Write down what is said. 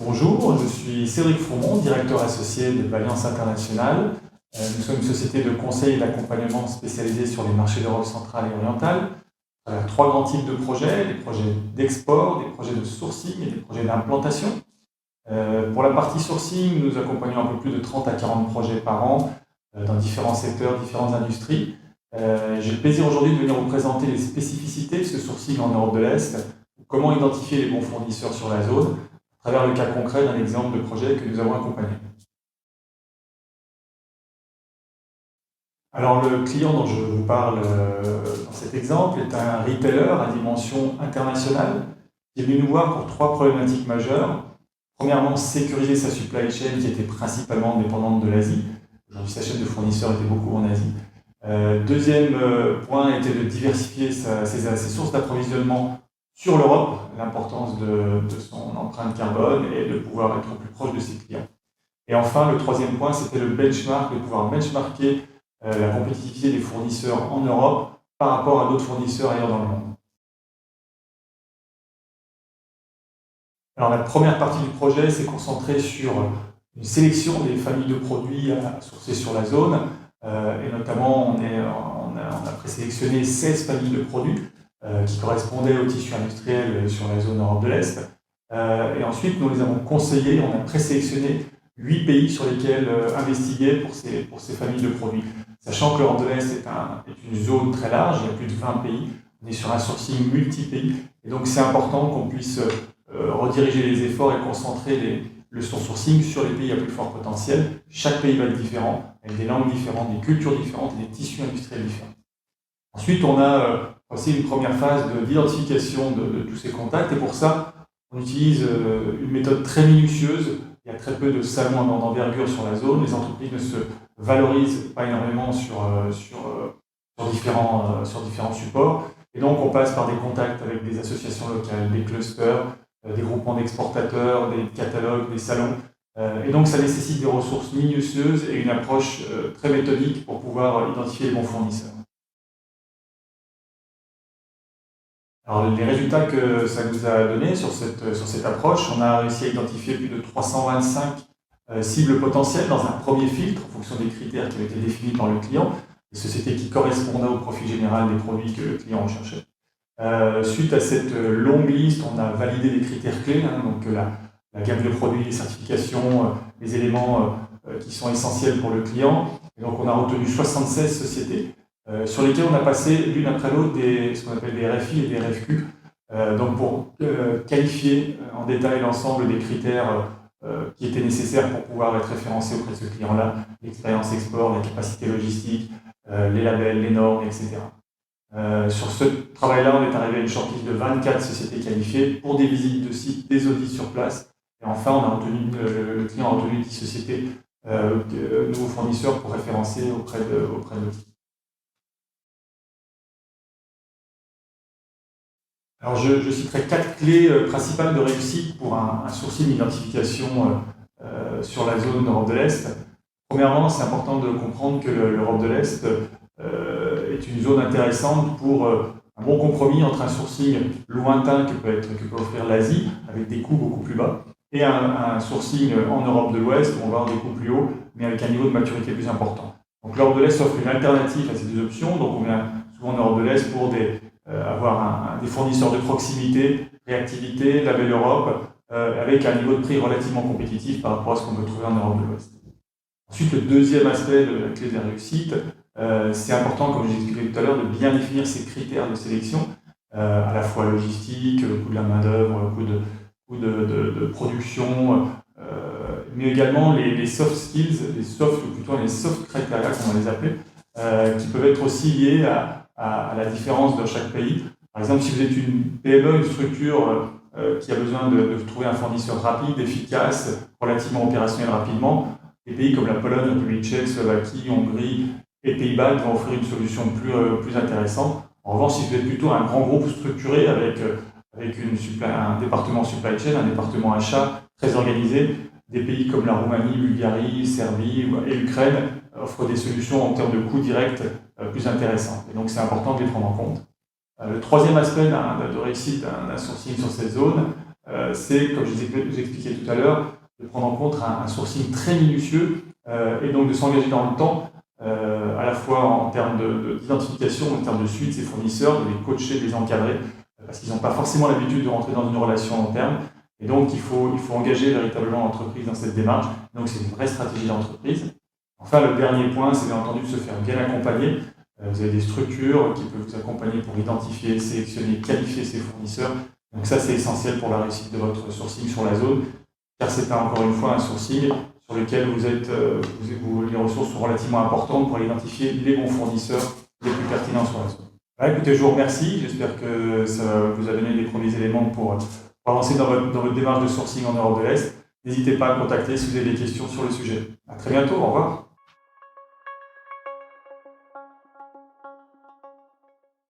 Bonjour, je suis Cédric Fourmont, directeur associé de l'Alliance internationale. Nous sommes une société de conseil et d'accompagnement spécialisée sur les marchés d'Europe centrale et orientale. Trois grands types de projets, des projets d'export, des projets de sourcing et des projets d'implantation. Pour la partie sourcing, nous accompagnons un peu plus de 30 à 40 projets par an dans différents secteurs, différentes industries. J'ai le plaisir aujourd'hui de venir vous présenter les spécificités de ce sourcing en Europe de l'Est, comment identifier les bons fournisseurs sur la zone, à travers le cas concret d'un exemple de projet que nous avons accompagné. Alors le client dont je vous parle dans cet exemple est un retailer à dimension internationale qui est venu nous voir pour trois problématiques majeures. Premièrement, sécuriser sa supply chain qui était principalement dépendante de l'Asie. Aujourd'hui, sa chaîne de fournisseurs était beaucoup en Asie. Deuxième point était de diversifier ses sources d'approvisionnement sur l'Europe, l'importance de son empreinte carbone et de pouvoir être plus proche de ses clients. Et enfin, le troisième point, c'était le benchmark, de pouvoir benchmarker la compétitivité des fournisseurs en Europe par rapport à d'autres fournisseurs ailleurs dans le monde. Alors la première partie du projet s'est concentrée sur une sélection des familles de produits à sourcer sur la zone, et notamment on a présélectionné 16 familles de produits qui correspondaient au tissu industriel sur la zone Europe de l'Est. Et ensuite, nous les avons conseillés, on a présélectionné 8 pays sur lesquels investiguer pour ces familles de produits. Sachant que l'Europe de l'Est est une zone très large, il y a plus de 20 pays, on est sur un sourcing multi-pays, et donc c'est important qu'on puisse rediriger les efforts et concentrer son sourcing sur les pays à plus fort potentiel. Chaque pays va être différent, avec des langues différentes, des cultures différentes et des tissus industriels différents. Ensuite, on a aussi une première phase d'identification de tous ces contacts, et pour ça, on utilise une méthode très minutieuse. Il y a très peu de salons d'envergure sur la zone, les entreprises ne se valorisent pas énormément sur différents supports, et donc on passe par des contacts avec des associations locales, des clusters, des groupements d'exportateurs, des catalogues, des salons, et donc ça nécessite des ressources minutieuses et une approche très méthodique pour pouvoir identifier les bons fournisseurs. Alors, les résultats que ça nous a donné sur cette approche, on a réussi à identifier plus de 325 cibles potentielles dans un premier filtre en fonction des critères qui avaient été définis par le client, des sociétés qui correspondaient au profil général des produits que le client recherchait. Suite à cette longue liste, on a validé des critères clés, donc la gamme de produits, les certifications, les éléments qui sont essentiels pour le client. Et donc on a retenu 76 sociétés sur lesquelles on a passé l'une après l'autre ce qu'on appelle des RFI et des RFQ, donc pour qualifier en détail l'ensemble des critères qui étaient nécessaires pour pouvoir être référencé auprès de ce client-là, l'expérience export, la capacité logistique, les labels, les normes, etc. Sur ce travail-là, on est arrivé à une shortlist de 24 sociétés qualifiées pour des visites de sites, des audits sur place. Et enfin, le client a retenu 10 sociétés, nouveaux fournisseurs pour référencer auprès de nous. Alors, je citerai 4 clés principales de réussite pour un sourcing d'identification sur la zone d'Europe de l'Est. Premièrement, c'est important de comprendre que l'Europe de l'Est est une zone intéressante pour un bon compromis entre un sourcing lointain que peut offrir l'Asie, avec des coûts beaucoup plus bas, et un sourcing en Europe de l'Ouest, où on va avoir des coûts plus hauts, mais avec un niveau de maturité plus important. Donc l'Europe de l'Est offre une alternative à ces deux options, donc on vient souvent en Europe de l'Est pour avoir des fournisseurs de proximité, réactivité, label Europe, avec un niveau de prix relativement compétitif par rapport à ce qu'on peut trouver en Europe de l'Ouest. Ensuite, le deuxième aspect de la clé de la réussite, c'est important, comme je l'expliquais tout à l'heure, de bien définir ces critères de sélection, à la fois logistique, le coût de la main-d'œuvre, le coût de production, mais également les soft skills, les soft criteria, comme on va les appeler, qui peuvent être aussi liés à la différence de chaque pays. Par exemple, si vous êtes une PME, une structure qui a besoin de trouver un fournisseur rapide, efficace, relativement opérationnel rapidement, des pays comme la Pologne, la République tchèque, Slovaquie, Hongrie et Pays-Bas vont offrir une solution plus intéressante. En revanche, si vous êtes plutôt un grand groupe structuré avec un département supply chain, un département achat très organisé, des pays comme la Roumanie, Bulgarie, Serbie et l'Ukraine offrent des solutions en termes de coûts directs plus intéressantes. Et donc c'est important de les prendre en compte. Le troisième aspect de réussite d'un sourcing sur cette zone, c'est, comme je vous expliquais tout à l'heure, de prendre en compte un sourcing très minutieux et donc de s'engager dans le temps, à la fois en termes d'identification, en termes de suite de ses fournisseurs, de les coacher, de les encadrer, parce qu'ils n'ont pas forcément l'habitude de rentrer dans une relation long terme. Et donc, il faut engager véritablement l'entreprise dans cette démarche. Donc, c'est une vraie stratégie d'entreprise. Enfin, le dernier point, c'est bien entendu de se faire bien accompagner. Vous avez des structures qui peuvent vous accompagner pour identifier, sélectionner, qualifier ses fournisseurs. Donc ça, c'est essentiel pour la réussite de votre sourcing sur la zone, car c'est encore une fois un sourcing sur lequel les ressources sont relativement importantes pour identifier les bons fournisseurs les plus pertinents sur la zone. Voilà, écoutez, je vous remercie. J'espère que ça vous a donné les premiers éléments pour avancer dans votre démarche de sourcing en Europe de l'Est. N'hésitez pas à me contacter si vous avez des questions sur le sujet. À très bientôt, au revoir.